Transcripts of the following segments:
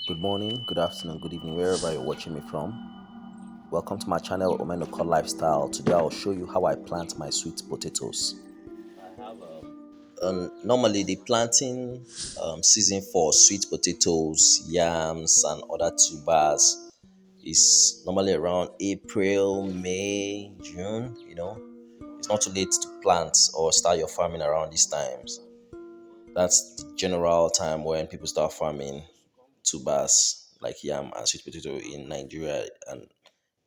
Good morning, good afternoon, good evening, wherever you're watching me from. Welcome to my channel, Omenoko Lifestyle. Today I'll show you how I plant my sweet potatoes. Normally, the planting season for sweet potatoes, yams, and other tubers is normally around April, May, June. It's not too late to plant or start your farming around these times. That's the general time when people start farming tubers like yam and sweet potato in Nigeria and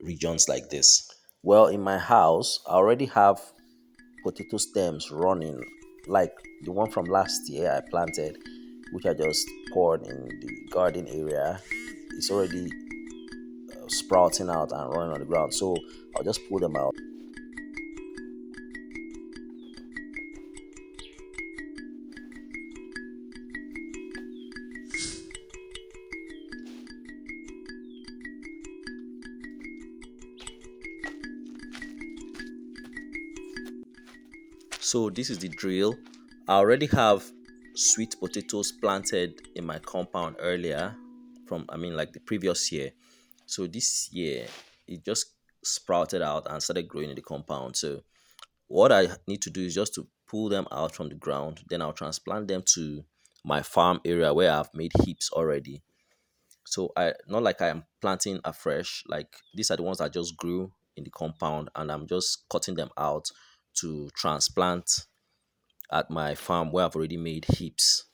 regions like this. Well, in my house, I already have potato stems running, like the one from last year I planted, which I just poured in the garden area. It's already sprouting out and running on the ground. So I'll just pull them out. So this is the drill. I already have sweet potatoes planted in my compound earlier like the previous year. So this year it just sprouted out and started growing in the compound. So what I need to do is just to pull them out from the ground. Then I'll transplant them to my farm area where I've made heaps already. So I not like I am planting afresh. Like these are the ones that just grew in the compound, and I'm just cutting them out to transplant at my farm where I've already made heaps.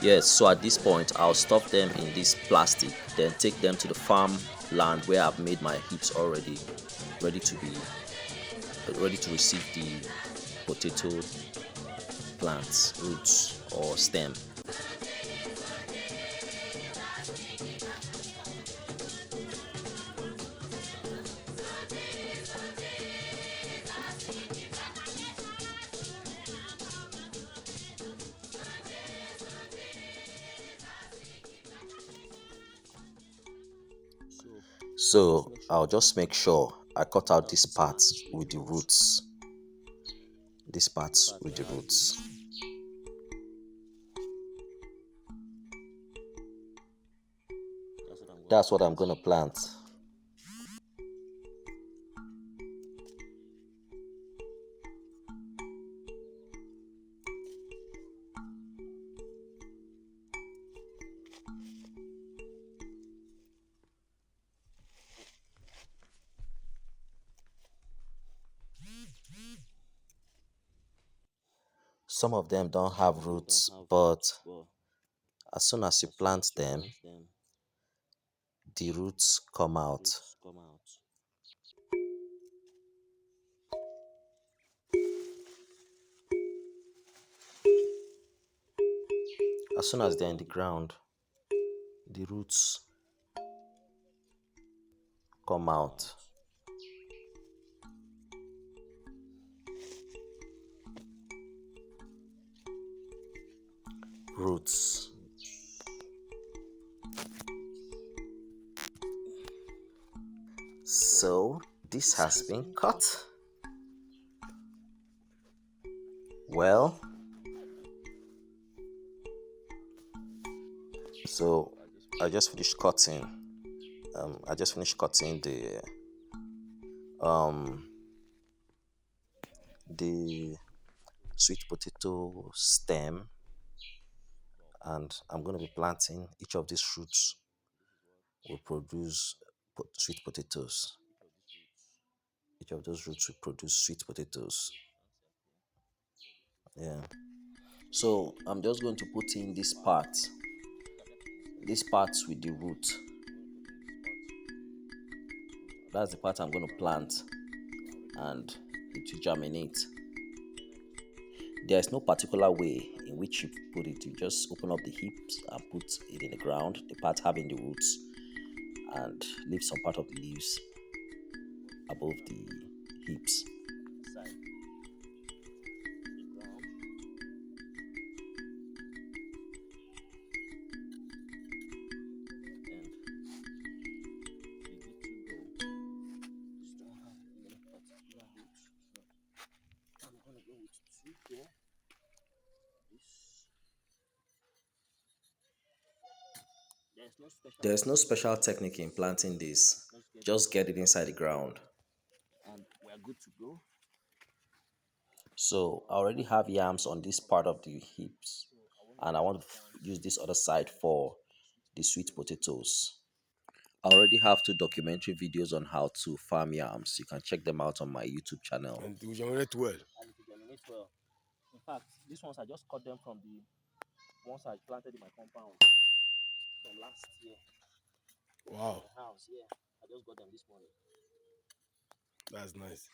Yes, so at this point, I'll stuff them in this plastic, then take them to the farm land where I've made my heaps already, ready to be ready to receive the potato plants, roots, or stem. So I'll just make sure I cut out this part with the roots. This part with the roots. That's what I'm gonna plant. Some of them don't have roots, but as soon as you plant them, the roots come out. As soon as they're in the ground, the roots come out. Roots. So this has been cut. Well, so I just finished cutting. I just finished cutting um the sweet potato stem, and I'm going to be planting. Each of these fruits will produce sweet potatoes. Each of those roots will produce sweet potatoes. Yeah. So I'm just going to put in this part with the root. That's the part I'm going to plant, and it to germinate. There's no particular way in which you put it. You just open up the hips and put it in the ground, the part having the roots, and leave some part of the leaves above the hips. Side. The ground. And we good to go. Just don't have any particular roots. So I'm gonna go with two here. This. There's no special technique in planting this. Just get it inside the ground. And we're good to go. So I already have yams on this part of the hips, and I want to use this other side for the sweet potatoes. I already have two documentary videos on how to farm yams. You can check them out on my YouTube channel. And it will generate well. And it will germinate well. In fact, these ones I just cut them from the ones I planted in my compound from last year. Wow. My house, yeah. I just got them this morning. That's nice.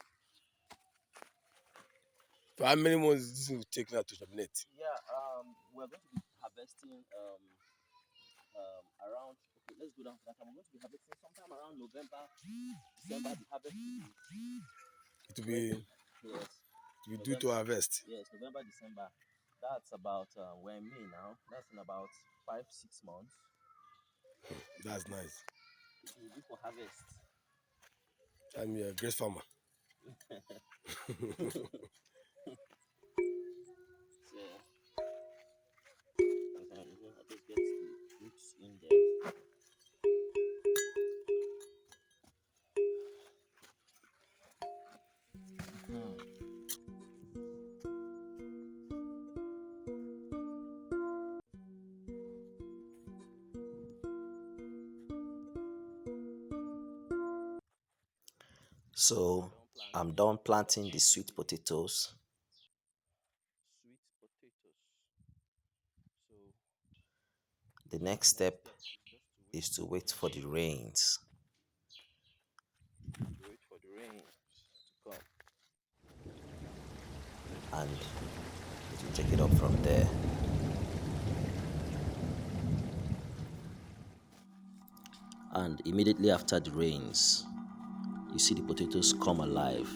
So how many months this will take now to germinate? Yeah, we're going to be harvesting around, okay, let's go down to that time. We're going to be harvesting sometime around November, December. The harvest will be It will be, yes, to be due to harvest. yes, November, December. That's about we're in May now. That's in about 5, 6 months. That's nice. It will be for harvest. I'm a great farmer. So, I just get the roots in there. So I'm done planting the sweet potatoes. Sweet potatoes. So the next step is to wait for the rains. Wait for the rains to come. And it will take it up from there. And immediately after the rains, you see the potatoes come alive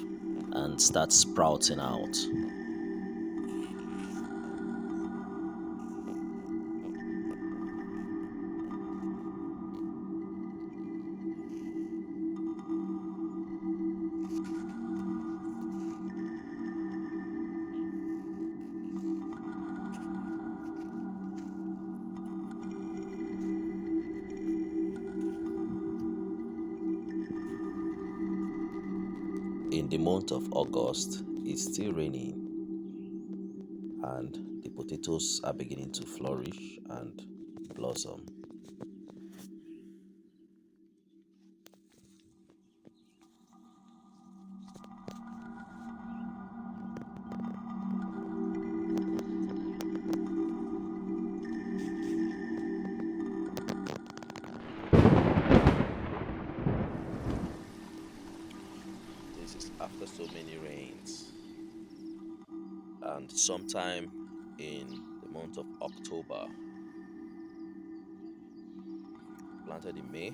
and start sprouting out. In the month of August, it's still raining and the potatoes are beginning to flourish and blossom. This is after so many rains, and sometime in the month of October, planted in May,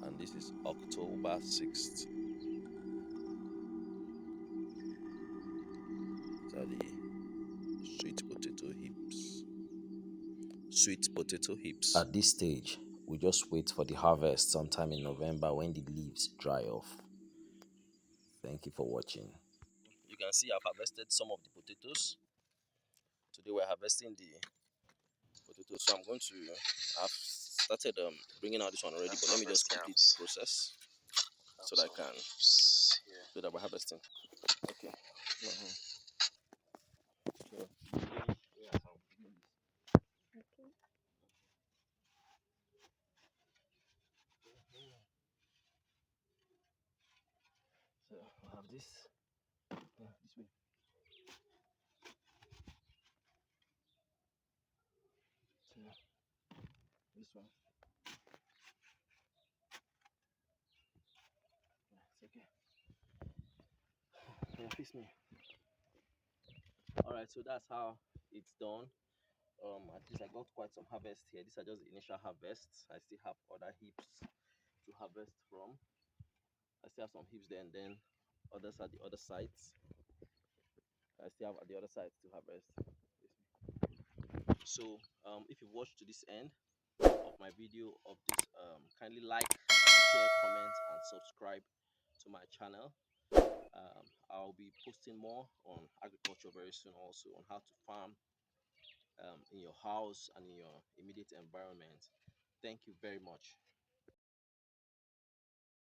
and this is October 6th. These are the sweet potato hips. Sweet potato hips. At this stage, we just wait for the harvest sometime in November when the leaves dry off. Thank you for watching. You can see I've harvested some of the potatoes. Today we're harvesting the potatoes, so I'm going to, I've started bringing out this one already, but let me just complete the process so that I can, so that we're harvesting. Okay. So I have this, this way. So this one. It's okay. face me. All right, so that's how it's done. At least I got quite some harvest here. These are just the initial harvests. I still have other heaps to harvest from. I still have some heaps there, and then others at the other sides. I still have at the other side to harvest. So, if you've watched to this end of my video of this, kindly like, share, comment, and subscribe to my channel. I'll be posting more on agriculture very soon, also on how to farm in your house and in your immediate environment. Thank you very much.